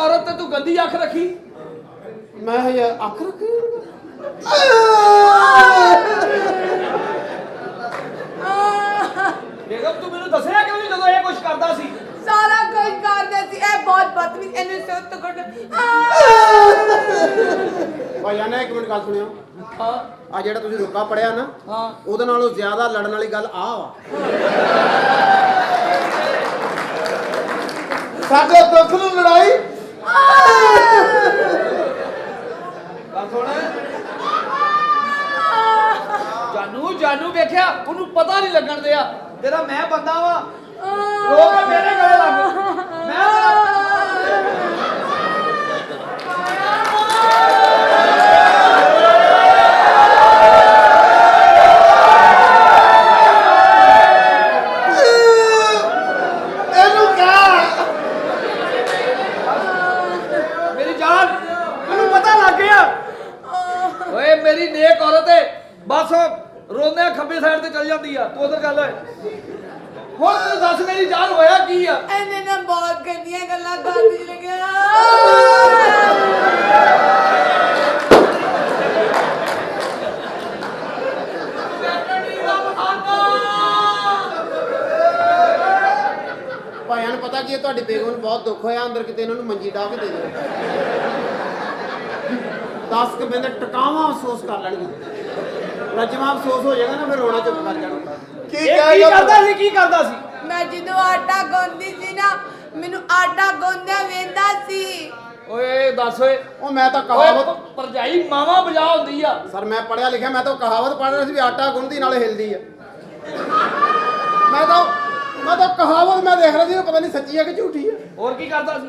औरत ते तू गंदी अख रखी। मैं ये अख रखी बेगम तू मैनू दसिया क्यों नहीं जदों ये कुछ करदा सी? सारा कुछ करदे सी ए बहुत बदतमीज इन्ने सोच तो कर भाई ने एक मिनट गल सुनियो हां आ जेड़ा तुसी रुका पड़िया ना हां ਉਹਦੇ ਨਾਲੋਂ ਜ਼ਿਆਦਾ ਲੜਨ ਵਾਲੀ ਗੱਲ ਆ ਵਾ ਸਾਡੇ ਦੁੱਖ ਨੂੰ ਲੜਾਈ ਗੱਲ ਸੁਣ ਜਾਨੂ ਜਾਨੂ ਵੇਖਿਆ ਉਹਨੂੰ ਪਤਾ ਨਹੀਂ ਲੱਗਣ ਦਿਆ ਤੇਰਾ ਮੈਂ ਬੰਦਾ ਵਾ ਰੋਕ ਮੇਰੇ ਗਲੇ ਲੱਗ ਮੈਂ मेरी नेक औरत है बस रोंदे खब्बे साइड ते चल जाती है तू उधर गल हुण तू दस मेरी जान होया की आ इन्ने ना बहुत गंदियां गल्लां करदी लगे ਭਾਈਆਂ ਨੂੰ ਪਤਾ ਕੀ ਹੈ ਤੁਹਾਡੀ ਬੇਗਮ ਨੂੰ ਬਹੁਤ ਦੁੱਖ ਹੋਇਆ ਅੰਦਰ ਕਿਤੇ ਇਹਨਾਂ ਨੂੰ ਮੰਜੀ ਢਾ ਕੇ ਦੇ ਦਿਓ 10 ਕੁ ਬੰਦੇ ਟਿਕਾਵਾਂ ਅਫਸੋਸ ਕਰ ਲੈਣਗੇ ਰਜਮਾ ਅਫਸੋਸ ਹੋ ਜਾਏਗਾ ਨਾ ਫਿਰ ਰੋਣਾ ਚੁੱਪ ਕਰ ਜਾਣਾ ਕੀ ਕਰਦਾ ਸੀ मैं ਜਦੋਂ ਆਟਾ ਗੁੰਨਦੀ ਸੀ ਨਾ ਮੈਨੂੰ ਆਟਾ ਗੁੰਨਦਿਆਂ ਵੇਂਦਾ ਸੀ ਓਏ ਦੱਸ ਓਏ ਉਹ ਮੈਂ ਤਾਂ ਕਹਾਵਤ ਪਰਜਾਈ ਮਾਵਾ ਬਜਾ ਹੁੰਦੀ ਆ ਸਰ ਮੈਂ ਪੜਿਆ ਲਿਖਿਆ ਮੈਂ ਤਾਂ ਕਹਾਵਤ ਪੜ੍ਹ ਰਿਹਾ ਸੀ ਵੀ ਆਟਾ ਗੁੰਨਦੀ ਨਾਲੇ ਹਿਲਦੀ ਆ ਮੈਂ ਤਾਂ ਕਹਾਵਤ ਮੈਂ ਦੇਖ ਰਿਹਾ ਸੀ ਪਤਾ ਨਹੀਂ ਸੱਚੀ ਆ ਕਿ ਝੂਠੀ ਆ ਹੋਰ ਕੀ ਕਰਦਾ ਸੀ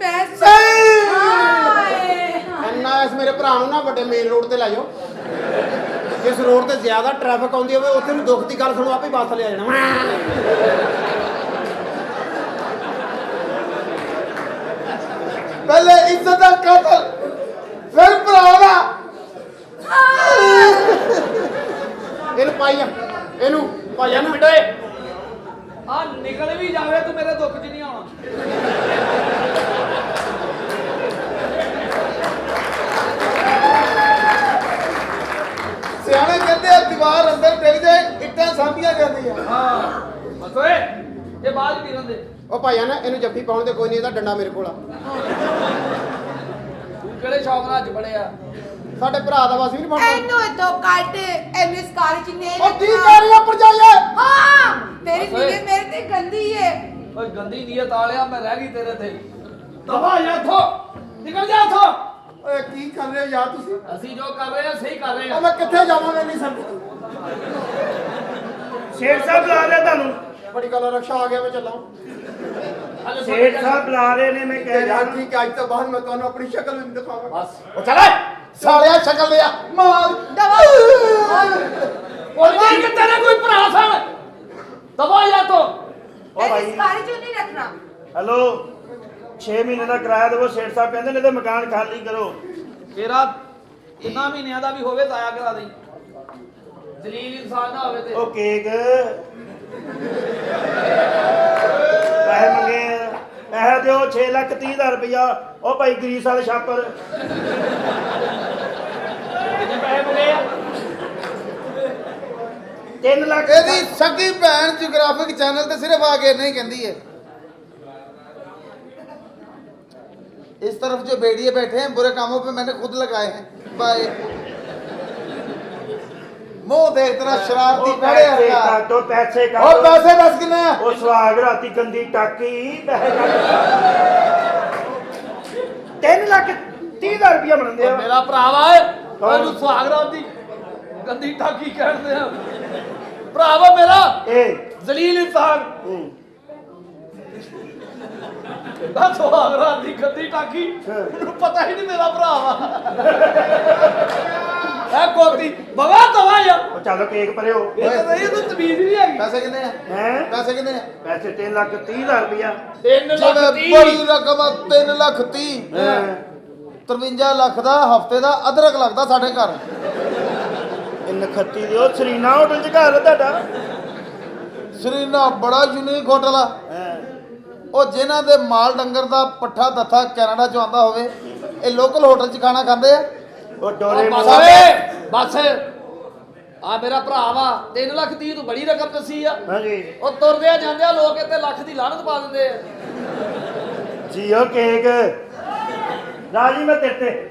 ਪੈਸੇ ਇੰਨਾ ਇਸ ਮੇਰੇ ਭਰਾ ਨੂੰ ਨਾ ਵੱਡੇ ਮੇਨ ਰੋਡ ਤੇ ਲੈ ਜਾਓ ਜਿਸ ਰੋਡ ਤੇ ਜ਼ਿਆਦਾ ਟ੍ਰੈਫਿਕ ਆਉਂਦੀ ਹੋਵੇ ਉੱਥੇ ਨੂੰ ਦੁੱਖ ਦੀ ਗੱਲ ਸੁਣੋ ਆਪੇ ਬੱਸ ਲੈ ਜਾਣਾ ਪਹਿਲੇ ਇੱਜ਼ਤ ਦਾ ਕਾਤਲ ਫਿਰ ਭਰਾ ਦਾ ਇਹਨੂੰ ਪਾਈਆ ਇਹਨੂੰ ਪਾਈਆ ਨਾ ਬਿਟੇ ਆ ਨਿਕਲ ਵੀ ਜਾਵੇ ਤੂੰ ਮੇਰੇ ਦੁੱਖ 'ਚ ਨਹੀਂ ਆਉਣਾ ਸਿਆਣੇ ਕਹਿੰਦੇ ਆ ਦੀਵਾਰ ਅੰਦਰ ਡਿੱਗ ਜਾਏ ਇੱਟਾਂ ਸਾਂਭੀਆਂ ਜਾਂਦੀਆਂ ਹਾਂ ਬਸ ਓਏ ਇਹ ਬਾਅਦ ਹੀ ਪੀਰਨ ਦੇ ਉਹ ਭਾਈਆ ਨਾ ਇਹਨੂੰ ਜੱਫੀ ਪਾਉਣ ਦੇ ਕੋਈ ਨਹੀਂ ਇਹਦਾ ਡੰਡਾ ਮੇਰੇ ਕੋਲ ਆ ਤੂੰ ਕਿਹੜੇ ਸ਼ੌਕ ਨਾਲ ਅੱਜ ਬੜਿਆ ਸਾਡੇ ਭਰਾ ਦਾ ਵਸ ਵੀ ਨਹੀਂ ਬਣਦਾ ਇਹਨੂੰ ਇਤੋਂ ਕੱਟ ਇਹਨੂੰ ਇਸ ਕਾਲੀ ਚ ਨਹੀਂ ਉਹ ਕੀ ਕਰ ਰਹੀ ਆ ਪਰਜਾਈਏ ਹਾਂ ਤੇਰੀ ਨੀਅਤ ਮੇਰੇ ਤੇ ਗੰਦੀ ਏ ਓਏ ਗੰਦੀ ਨੀਅਤ ਆਲਿਆ ਮੈਂ ਰਹਿ ਗਈ ਤੇਰੇ ਤੇ ਦਫਾ ਜਾ ਇੱਥੋਂ ਨਿਕਲ ਜਾ ਇੱਥੋਂ ਓਏ ਕੀ ਕਰ ਰਹੇ ਹੋ ਯਾਰ ਤੁਸੀਂ ਅਸੀਂ ਜੋ ਕਰ ਰਹੇ ਹਾਂ ਸਹੀ ਕਰ ਰਹੇ ਉਹ ਹਾਂ ਮੈਂ ਕਿੱਥੇ ਜਾਵਾਂਗਾ ਨਹੀਂ ਸਮਝ ਸ਼ੇਰ ਸਾਹਿਬ ਬੁਲਾ ਰਿਹਾ ਤੁਹਾਨੂੰ ਬੜੀ ਗੱਲ ਰਕਸ਼ਾ ਆ ਗਿਆ ਮੈਂ ਚੱਲਾਂ ਸ਼ੇਰ ਸਾਹਿਬ ਬੁਲਾ ਰਹੇ ਨੇ ਮੈਂ ਕਹਿ ਰਿਹਾ ਯਾਰ ਠੀਕ ਹੈ ਅੱਜ ਤੋਂ ਬਾਅਦ ਮੈਂ ਤੁਹਾਨੂੰ ਆਪਣੀ ਸ਼ਕਲ ਵੀ ਨਹੀਂ ਦਿਖਾਵਾਂਗਾ ਬਸ ਉਹ ਚੱਲ ਸਾਲਿਆ ਸ਼ਕਲ ਦੇ ਆ ਮਾਰ ਦਵਾ ਬੋਲ ਜੀ ਕਿ ਤੇਰੇ ਕੋਈ ਭਰਾ ਸਨ ਦਵਾ ਜਾ ਤੋ ਓ ਭਾਈ ਇਸ ਕਾਲੀ ਚ ਨਹੀਂ ਰੱਖਣਾ ਹੈਲੋ 6 ਮਹੀਨੇ ਦਾ ਕਿਰਾਇਆ ਦੇਵੋ ਸ਼ੇਰ ਸਾਹਿਬ ਕਹਿੰਦੇ ਨੇ ਤੇ ਮਕਾਨ ਖਾਲੀ ਕਰੋ ਤੇਰਾ ਕਿੰਨਾ ਮਹੀਨਿਆਂ ਦਾ ਵੀ ਹੋਵੇ ਤਾਇਆ ਕਰਾ ਦੇਈ ਜਲੀਲ ਇਨਸਾਨ ਨਾ ਹੋਵੇ ਤੇ ਉਹ ਕੇਕ ਪੈਸੇ ਮੰਗੇ ਪੈਸੇ ਦਿਓ 6,30,000 ਰੁਪਇਆ ਉਹ ਭਾਈ ਗਰੀਸ ਵਾਲੇ ਛਾਪਰ ਕਿੰਨੇ ਪੈਸੇ ਮੰਗੇ ਆ 3 ਲੱਖ ਇਹਦੀ ਸਗੀ ਭੈਣ ਜਿਓਗ੍ਰਾਫਿਕ ਚੈਨਲ ਤੇ ਸਿਰਫ ਆ ਕੇ ਨਹੀਂ ਕਹਿੰਦੀ है इस तरफ जो बेड़िए बैठे हैं बुरे कामों पे मैंने खुद लगाए हैं बाय मुंह देख तेरा शरारती बड़े तो पैसे का और पैसे दस कितने हैं ਉਹ ਸੁਹਾਗ ਰਾਤੀ ਗੰਦੀ ਟਾਕੀ ਪੈਸੇ 3,30,000 ਰੁਪਇਆ ਬਣਦੇ ਆ ਮੇਰਾ ਭਰਾ ਵਾ ਉਹਨੂੰ ਸੁਹਾਗ ਰਾਤ ਦੀ ਗੰਦੀ ਟਾਕੀ ਕਹਿੰਦੇ ਆ ਭਰਾ ਵਾ ਮੇਰਾ ਇਹ ਜ਼ਲੀਲ ਇਨਸਾਨ ਦਾ ਸੁਹਾਗ ਰਾਤ ਦੀ ਗੰਦੀ ਟਾਕੀ ਇਹਨੂੰ ਪਤਾ ਹੀ ਨਹੀਂ ਮੇਰਾ ਭਰਾ ਵਾ ਇਹ ਕੋਤੀ ਬਵਾ ਤਵਾ ਯਾਰ ਉਹ ਚੱਲ ਕੇਕ ਭਰਿਓ ਇਹ ਤਾਂ ਨਹੀਂ ਇਹਨੂੰ ਤਮੀਜ਼ ਨਹੀਂ ਹੈਗੀ पैसे कितने हैं ਹੈ पैसे कितने हैं ਪੈਸੇ 3,30,000 ਰੁਪਇਆ 3 ਲੱਖ जिवें 30 बड़ी रकम 3 ਲੱਖ 30 53 ਲੱਖ ਦਾ ਹਫਤੇ ਦਾ ਅਦਰਕ ਲੱਗਦਾ ਸਾਡੇ ਘਰ ਇਹ ਨਖੱਤੀ ਦਿਓ ਸਰੀਨਾ ਹੋਟਲ ਚ ਘਰ ਤੁਹਾਡਾ ਸਰੀਨਾ ਬੜਾ ਯੂਨੀਕ ਹੋਟਲ ਆ ਉਹ ਜਿਨ੍ਹਾਂ ਦੇ ਮਾਲ ਡੰਗਰ ਦਾ ਪੱਠਾ ਦੱਥਾ ਕੈਨੇਡਾ ਚੋਂ ਆਉਂਦਾ ਹੋਵੇ, ਇਹ ਲੋਕਲ ਹੋਟਲ 'ਚ ਖਾਣਾ ਖਾਂਦੇ ਆ। ਉਹ ਡੋਰੇ ਬਸ ਮੋਰੇ ਓਏ, ਬਸ ਆ ਮੇਰਾ ਭਰਾ ਵਾ 3 ਲੱਖ 30 ਤੂੰ ਬੜੀ ਰਕਮ ਦੱਸੀ ਆ। ਹਾਂਜੀ ਉਹ ਤੁਰਦੇ ਜਾਂਦੇ ਆ ਲੋਕ ਇੱਥੇ ਲੱਖ ਦੀ ਲਾਹਨਤ ਪਾ ਦਿੰਦੇ ਆ। ਜੀਓ ਕੇਕ ਰਾਜੀ ਮੈਂ ਤੇਰੇ ਤੇ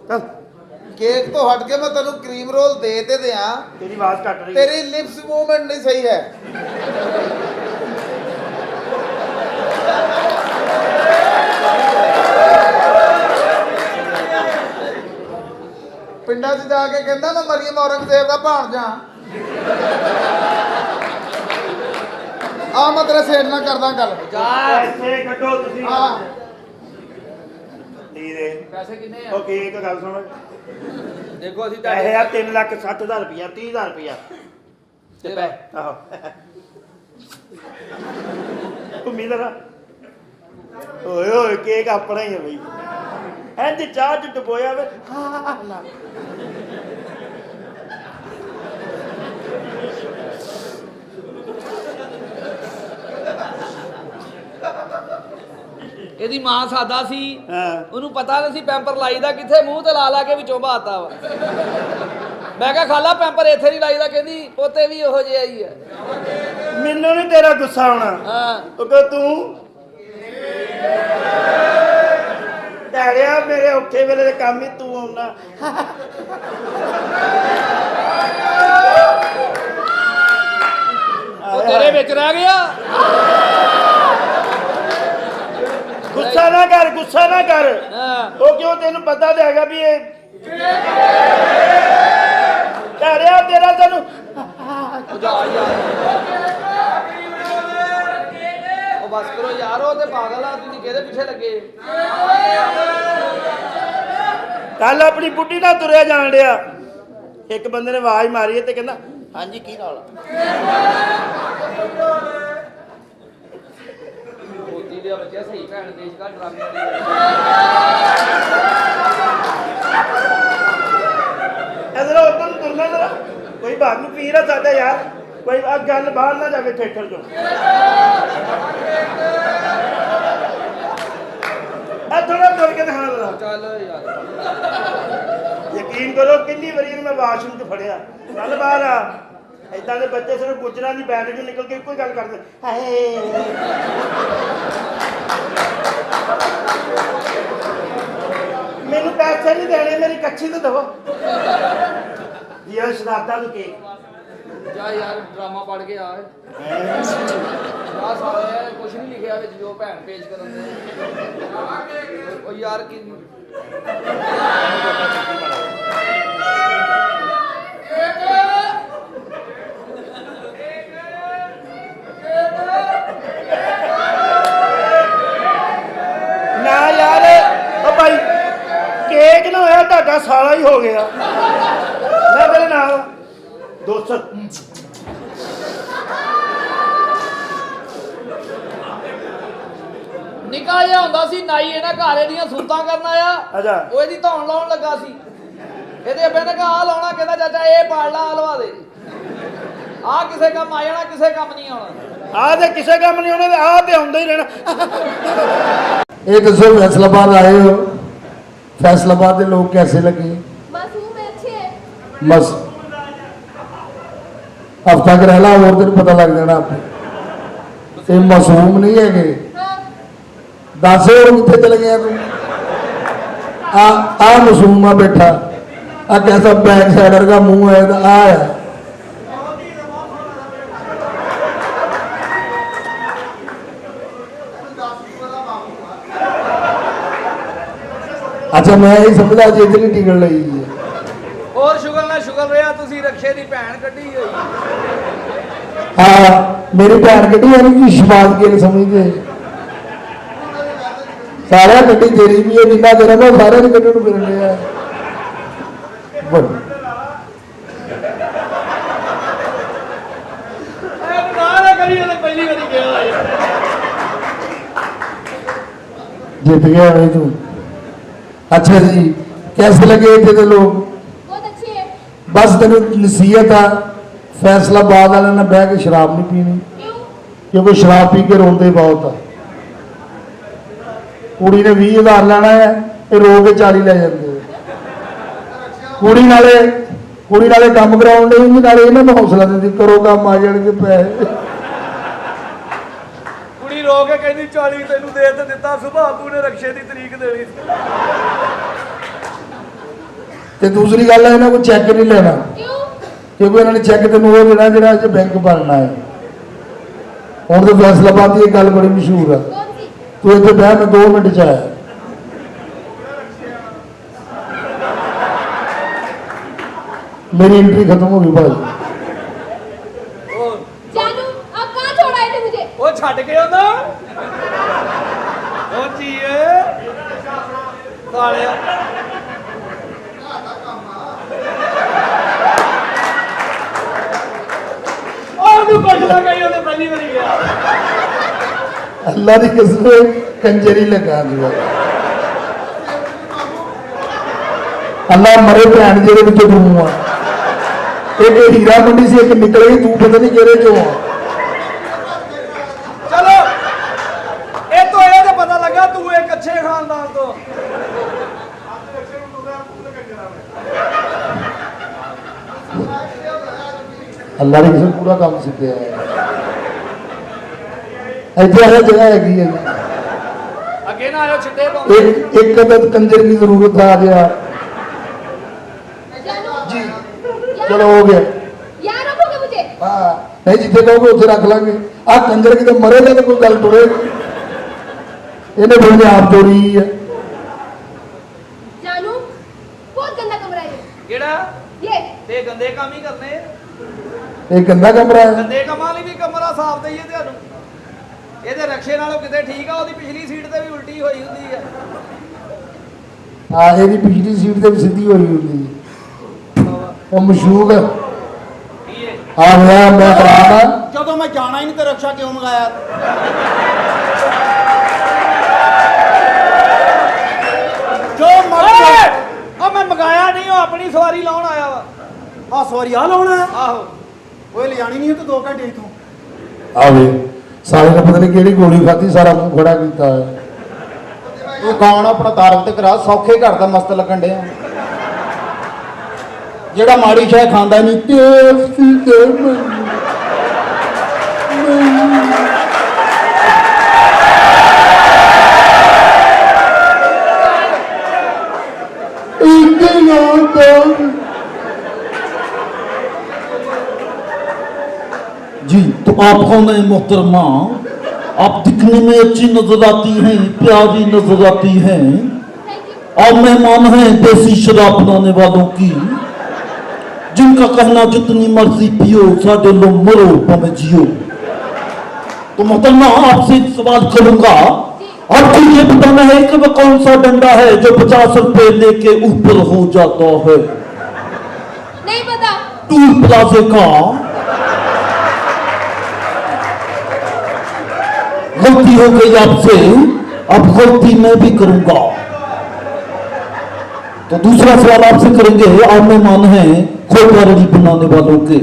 ਚੱਲ ਕੇਕ ਤੋਂ ਹਟ ਕੇ ਮੈਂ ਤੈਨੂੰ ਕਰੀਮ ਰੋਲ ਦੇ ਤੇ ਦਿਆਂ, ਤੇਰੀ ਆਵਾਜ਼ ਕੱਟ ਰਹੀ ਤੇਰੀ ਲਿਪਸ ਮੂਵਮੈਂਟ ਨਹੀਂ ਸਹੀ ਹੈ। ਪਿੰਡਾਂ 'ਚ ਜਾ ਕੇ ਕਹਿੰਦਾ ਮੈਂ ਮਰੀਮ ਔਰੰਗਜ਼ੇਬ ਦਾ ਭਾਣਜਾ। ਆ ਮੈਂ ਤੇਰੇ ਸੇਠ ਨਾਲ ਕਰਦਾ ਗੱਲ। ਜਾ ਪੈਸੇ ਕੱਢੋ ਤੁਸੀਂ ਹਾਂ ਦੇ ਪੈਸੇ ਕਿੰਨੇ ਆ? ਉਹ ਕੇਕ ਗੱਲ ਸੁਣ ਦੇਖੋ ਅਸੀਂ ਪੈਸੇ ਆ 3,60,000 ਰੁਪਇਆ 30,000 ਰੁਪਇਆ ਤੇ ਪੈ ਆਹੋ ਘੁੰਮੀ ਜ਼ਰਾ ਓਏ ਓਏ ਕੇਕ ਆਪਣਾ ਹੀ ਹੈ ਬਈ ਇੰਜ ਚਾਹ ਚ ਡੁਬੋਇਆ ਵੇ ਹਾਂ ਨਾ ਇਹਦੀ ਮਾਂ ਸਾਦਾ ਸੀ, ਹਾਂ ਉਹਨੂੰ ਪਤਾ ਨਹੀਂ ਸੀ ਪੈਂਪਰ ਲਾਈਦਾ ਕਿੱਥੇ, ਮੂੰਹ ਤੇ ਲਾ ਲਾ ਕੇ ਵਿੱਚੋਂ ਬਾਤਾ ਵਾ। ਮੈਂ ਕਿਹਾ ਖਾਲਾ ਪੈਂਪਰ ਇੱਥੇ ਨਹੀਂ ਲਾਈਦਾ, ਕਹਿੰਦੀ ਪੋਤੇ ਵੀ ਉਹੋ ਜਿਹਾ ਹੀ ਆ। ਮੈਨੂੰ ਨਹੀਂ ਤੇਰਾ ਗੁੱਸਾ ਆਉਣਾ ਹਾਂ ਉਹ ਕਹ ਤੂੰ ਡੈੜਿਆ ਮੇਰੇ ਔਖੇ ਵੇਲੇ ਦੇ ਕੰਮ ਹੀ ਤੂੰ ਆਉਣਾ ਉਹ ਤੇਰੇ ਵਿੱਚ ਰਹਿ ਗਿਆ। ਗੁੱਸਾ ਨਾ ਕਰ ਗੁੱਸਾ ਨਾ ਕਰ ਹਾਂ ਉਹ ਕਿਉਂ ਤੈਨੂੰ ਪਤਾ ਤੇ ਹੈਗਾ ਵੀ ਇਹ ਡੈੜਿਆ ਤੇਰਾ ਤੈਨੂੰ ਉਹ ਜਾ ਯਾਰ, ਉਹ ਬਸ ਕਰੋ ਯਾਰ, ਉਹ ਤੇ ਪਾਗਲ ਆ, ਤੁਸੀਂ ਕਿਹਦੇ ਪਿੱਛੇ ਲੱਗੇ? ਕੱਲ ਆਪਣੀ ਬੁੱਢੀ ਨਾਲ ਤੁਰਿਆ ਜਾਣ ਡਿਆ, ਇੱਕ ਬੰਦੇ ਨੇ ਆਵਾਜ਼ ਮਾਰੀ ਤੇ ਕਹਿੰਦਾ ਹਾਂਜੀ ਕੀ ਨਾਲ ਮੋਤੀ ਦੇ ਬੱਚਾ ਸਹੀ ਭੈਣ ਦੇਸ਼ ਦਾ ਡਰਾਮੇ ਵਾਲੀ। ਇਧਰ ਉਧਰ ਨੂੰ ਤੁਰਨਾ ਜਰਾ ਕੋਈ ਬਾਤ ਨੂੰ ਪੀਰ ਆ ਸਾਡਾ ਯਾਰ ਕੋਈ ਆ ਗੱਲ ਬਾਹਰ ਨਾ ਜਾਵੇ ਥੀਏਟਰ ਚੋਂ ਆ ਥੋੜਾ ਤੁਰ ਕੇ ਦਿਖਾ ਜਰਾ ਚੱਲ ਯਾਰ, ਯਕੀਨ ਕਰੋ ਕਿੰਨੀ ਵਾਰੀ ਇਹਨੂੰ ਮੈਂ ਵਾਸ਼ਰੂਮ 'ਚ ਫੜਿਆ ਚੱਲ ਬਾਹਰ ਆ ਏਦਾਂ ਦੇ ਬੱਚੇ ਸਿਰਫ ਗੁਜਰਾਂ ਦੀ ਬੈਂਡ 'ਚੋਂ ਨਿਕਲ ਕੇ ਇੱਕੋ ਹੀ ਗੱਲ ਕਰਦੇ ਹਾਏ ਮੈਨੂੰ ਪੈਸੇ ਨਹੀਂ ਦੇਣੇ ਮੇਰੀ ਕੱਚੀ ਤੇ ਦਵੋ ਇਹ ਸ਼ਰਾਬਦਾਂ ਨੂੰ ਕੇ ਜਾ ਯਾਰ ਡਰਾਮਾ ਪੜ ਕੇ ਆ। ਆ ਸਾਰੇ ਕੁਝ ਨਹੀਂ ਲਿਖਿਆ ਵਿੱਚ ਜੋ ਭੈਣ ਪੇਸ਼ ਕਰਨ ਦੇ। ਉਹ ਯਾਰ ਕੀ ਨਾ ਯਾਰ ਉਹ ਭਾਈ ਕੇਕ ਨਾ ਹੋਇਆ ਤੁਹਾਡਾ ਸਾਲਾ ਹੀ ਹੋ ਗਿਆ ਮੈਂ ਮੇਰੇ ਨਾਲ ਦੋਸਤ ਨਿੱਕਾ ਜਿਹਾ ਹੁੰਦਾ ਸੀ ਨਾਈ, ਇਹਨਾਂ ਘਰ ਇਹਦੀਆਂ ਸੂਤਾਂ ਕਰਨ ਆਇਆ, ਅੱਛਾ ਉਹ ਇਹਦੀ ਧੌਣ ਲਾਉਣ ਲੱਗਾ ਸੀ। ਇਹਦੇ ਅੱਬੇ ਨੇ ਕਿਹਾ ਆ ਲਾਉਣਾ, ਕਹਿੰਦਾ ਚਾਚਾ ਇਹ ਪਾੜ ਲਾ, ਆ ਲਵਾ ਦੇ। ਆ ਕਿਸੇ ਕੰਮ ਆ ਜਾਣਾ, ਕਿਸੇ ਕੰਮ ਨਹੀਂ ਆਉਣਾ। ਆਹ ਤੇ ਕਿਸੇ ਕੰਮ ਨਹੀਂ ਹੋਣਾ ਤੇ ਆਹ ਤੇ ਆਉਂਦਾ ਹੀ ਰਹਿਣਾ ये दसो फैसलाबाद आए हो, फैसलाबाद के लोग कैसे लगे? मासूम है, अच्छे है। बस हफ्ता क रहला और दिन पता लग जाना आपको। ये मासूम नहीं है कि हाँ, दस और कितने चले गया तू? आ मासूम आ बैठा, आ कैसा बैक साइडर का मुंह है, आ है अच्छा। मैं ये समझा जी इतनी टिकट ली है। ਹੋਰ ਸ਼ੁਗਰ ਰਿਹਾ ਤੁਸੀਂ ਰਕਸ਼ੇ ਦੀ ਭੈਣ ਕੱਢੀ ਹੋਈ। हाँ मेरी भैन कटी यानी कि शबाद के नहीं समझते सारे कटी तेरी भी है, जिन्ना तेरा मैं सारे ने कटी फिर लिया ਪਹਿਲੀ ਵਾਰੀ ਗਿਆ जीत गया भाई तू। अच्छा जी कैसे लगे थे तो लोग? बहुत अच्छे है। बस तेन नसीहत आ, फैसलाबाद वाले ने बह के शराब नहीं पीनी, क्यों? क्योंकि शराब पी के रोंदे बहुत आ। ਕੁੜੀ ਨੇ 20,000 ਲੈਣਾ ਹੈ, ਇਹ ਰੋ ਕੇ 40 ਲੈ ਜਾਂਦੇ ਆ। ਕੁੜੀ ਨਾਲੇ ਕੰਮ ਕਰਾਉਣ ਲਈ ਵੀ ਨਾਲੇ ਇਹਨਾਂ ਨੂੰ ਹੌਸਲਾ ਦਿੰਦੀ, ਕਰੋ ਕੰਮ, ਆ ਜਾਣਗੇ ਪੈਸੇ। ਕੁੜੀ ਰੋ ਕੇ ਕਹਿੰਦੀ 40 ਤੈਨੂੰ ਦੇ ਤੇ ਦਿੱਤਾ, ਸੁਭਾਪੂ ਨੇ ਰਕਸ਼ੇ ਦੀ ਤਰੀਕ ਦੇਣੀ ਸੀ। ਤੇ ਦੂਸਰੀ ਗੱਲ ਹੈ, ਇਹਨਾਂ ਕੋਲ ਚੈੱਕ ਨਹੀਂ ਲੈਣਾ, क्यों? ਕਿਉਂਕਿ ਇਹਨਾਂ ਨੇ ਚੈੱਕ ਤੈਨੂੰ ਉਹ ਦੇਣਾ ਜਿਹੜਾ ਅੱਜ ਬੈਂਕ ਭਰਨਾ ਹੈ। ਹੁਣ ਤਾਂ ਫੈਸਲਾਬਾਦ ਦੀ ਇਹ ਗੱਲ ਬੜੀ ਮਸ਼ਹੂਰ ਆ, कौन सी? ਤੂੰ ਇੱਥੇ ਬਹਿ, ਮੈਂ 2 ਮਿੰਟ ਚ ਆਇਆ। मेरी एंट्री खत्म हो गई भाई। ਉਹ जानू आप कहाँ छोड़ आए थे मुझे? ਉਹ ਛੱਡ ਕੇ ਆਉਂਦਾ ਉਹ ਚੀਏ ਸਾਲਿਆ। ਉਹਨੂੰ ਕੁਝ ਨਾ ਕਹੀ, ਉਹਨੇ ਪਹਿਲੀ ਵਾਰੀ ਗਿਆ। अल्लाह की कसम कंजरी लगा दिया। अल्लाह मरे भैन जेरे विचों तू आ, एक हीरा मंडी से एक निकलेगी, तू पता नहीं केरे चो आ। ਚਲੋ ਇਹ ਤੋਂ ਇਹ ਤਾਂ ਪਤਾ ਲੱਗਾ ਤੂੰ ਇੱਕ ਅੱਛੇ ਖਾਨਦਾਨ ਤੋਂ। अल्लाह की कसम पूरा काम सीखे है। ऐसे हर जगह हैगी है। ਅੱਗੇ ਨਾ ਆਇਓ ਛਿੱਟੇ ਪਾਉਂਦੇ। एक अदद कंजर की जरूरत आ गया जानू जी। यहाँ- चलो हो गया। यहाँ रखोगे मुझे? हाँ नहीं, जिथे कहोगे उसे रख लांगे। आ कंजर की तो मरेगा तो कोई गल टुरेगी, इन्हें बोलने आप चोरी है। जानू बहुत गंदा कमरा है ये। ਕਿਹੜਾ ये ਤੇ ਗੰਦੇ ਕੰਮ ਹੀ ਕਰਨੇ ਆ। एक गंदा कमरा है। ਗੰਦੇ ਕੰਮਾਂ ਲਈ ਵੀ ਕਮਰਾ ਸਾਫ਼ ਦੇਈਏ ਤੁਹਾਨੂੰ। ਇਹਦੇ ਰਕਸ਼ੇ ਨਾਲੋਂ ਕਿਤੇ ਠੀਕ ਆ, ਉਹਦੀ ਪਿਛਲੀ ਸੀਟ ਤੇ ਵੀ ਉਲਟੀ ਹੋਈ ਹੁੰਦੀ ਆ। हाँ, यही पिछली सीट से भी सीधी हुई होती है। वो मशहूर है। ਕੀ ਹੈ आ गया मैं कराना। ਜਦੋਂ ਮੈਂ ਜਾਣਾ ਹੀ ਨਹੀਂ ਤੇ ਰਕਸ਼ਾ ਕਿਉਂ ਮੰਗਾਇਆ? ਜੋ ਮਰਜ਼ੀ ਓਏ ਉਹ ਮੈਂ ਮਗਾਇਆ ਨਹੀਂ, ਉਹ ਆਪਣੀ ਸਵਾਰੀ ਲਾਉਣ ਆਇਆ ਵਾ। ਆ ਸਵਾਰੀ ਆ ਲਾਉਣਾ ਹੈ। ਆਹੋ ਓਏ ਲਿਜਾਣੀ ਨਹੀਂ ਤੇ 2 ਘੰਟੇ ਇਥੋਂ। आवे साले ने पता नहीं केड़ी गोली खाती, सारा मुंह खड़ा किया है। ਤੂੰ ਕੌਣ ਆਪਣਾ ਤਾਰਕ ਤੇ ਕਰਾ, ਸੌਖੇ ਘਰ ਦਾ ਮਸਤ ਲੱਗਣ ਡਿਆ ਜਿਹੜਾ ਮਾੜੀ ਸ਼ੈ ਖਾਂਦਾ ਨਹੀਂ। टेस्टी के जी, तो आप कौन है मोहतरमा? आप दिखने में अच्छी नजर आती हैं, प्यारी नजर आती हैं। Thank you. आप मेहमान हैं देसी शराब बनाने वालों की, जिनका कहना जितनी मर्जी पियो, साढ़े लो मरो पमे जियो। तो मोहतरमा आपसे एक सवाल करूंगा, आपको ये बताना है कि वह कौन सा डंडा है जो 50 रुपए लेके ऊपर हो जाता है? नहीं पता। टूल प्लाजे का। गलती हो गई आपसे, अब गलती मैं भी करूंगा। तो दूसरा सवाल आपसे करेंगे, आप मेहमान हैं खोपड़ी बनाने वालों के,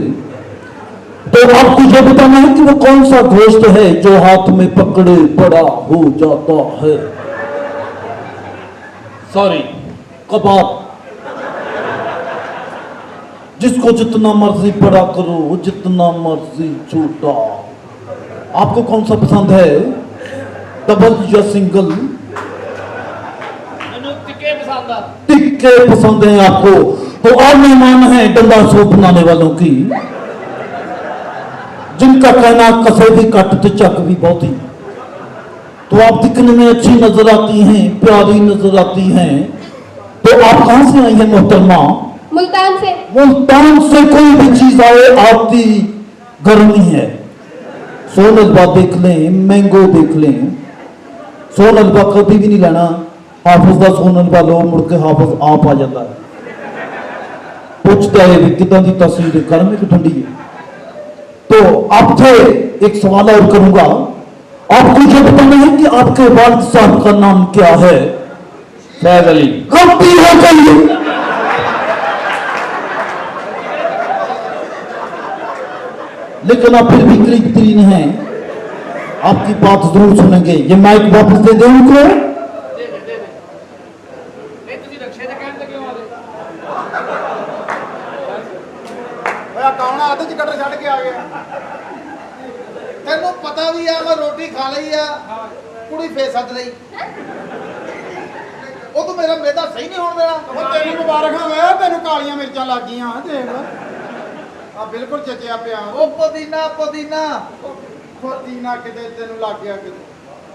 तो आपको यह बताना है कि वो कौन सा गोश्त है जो हाथ में पकड़े बड़ा हो जाता है? सॉरी, कबाब। जिसको जितना मर्जी बड़ा करो, जितना मर्जी छोटा। आपको कौन सा पसंद है, डबल या सिंगल? ਮੈਨੂੰ ਤਿੱਕੇ ਪਸੰਦ ਆ। टिक्के पसंद है आपको। तो आप मेहमान हैं डंडा सूप बनाने वालों की, जिनका कहना कसे भी कट तो चक भी बहुत ही। तो आप दिखने में अच्छी नजर आती हैं, प्यारी नजर आती हैं। तो आप कहां से आई हैं मोहतरमा? मुल्तान से। मुल्तान से कोई भी चीज आए आपकी गर्मी है। सोनलबा देख लें, मैंगो देख लें। सोनलबा कभी भी नहीं लेना, हाफिज का सोनलबा लो, मुड़ के हाफिज आप आ जाता है, पूछता है भी कितना की तस्वीर गर्मी की ठंडी है। तो आपसे एक सवाल और करूंगा, आपको ये बताना है कि आपके वालिद साहब का नाम क्या है? फैज अली। गलती हो गई। लेकिन आप फिर भी करीब तरीन हैं, आपकी बात जरूर सुनेंगे। ये माइक वापस दे दें उनको। ਹੁਣ ਅੱਧ ਚ ਕਟਰ ਛੱਡ ਕੇ ਆ ਗਿਆ। ਤੈਨੂੰ ਪਤਾ ਵੀ ਆ ਮੈਂ ਰੋਟੀ ਖਾ ਲਈ ਆ ਕੁੜੀ ਫੇਰ ਸੱਦ ਲਈ ਉਹ ਤੂੰ ਮੇਰਾ ਮੇਦਾ ਸਹੀ ਨਹੀਂ ਹੋਣ ਦੇਣਾ। ਉਹ ਤੈਨੂੰ ਮੁਬਾਰਕਾਂ ਵੇ, ਤੈਨੂੰ ਕਾਲੀਆਂ ਮਿਰਚਾਂ ਲੱਗ ਗਈਆਂ ਦੇਖ ਆ ਬਿਲਕੁਲ ਚੱਚਿਆ ਪਿਆ। ਉਹ ਪੁਦੀਨਾ ਪੁਦੀਨਾ ਫੋਤੀਨਾ ਕਿਤੇ ਤੈਨੂੰ ਲੱਗ ਗਿਆ ਕਿਤੇ।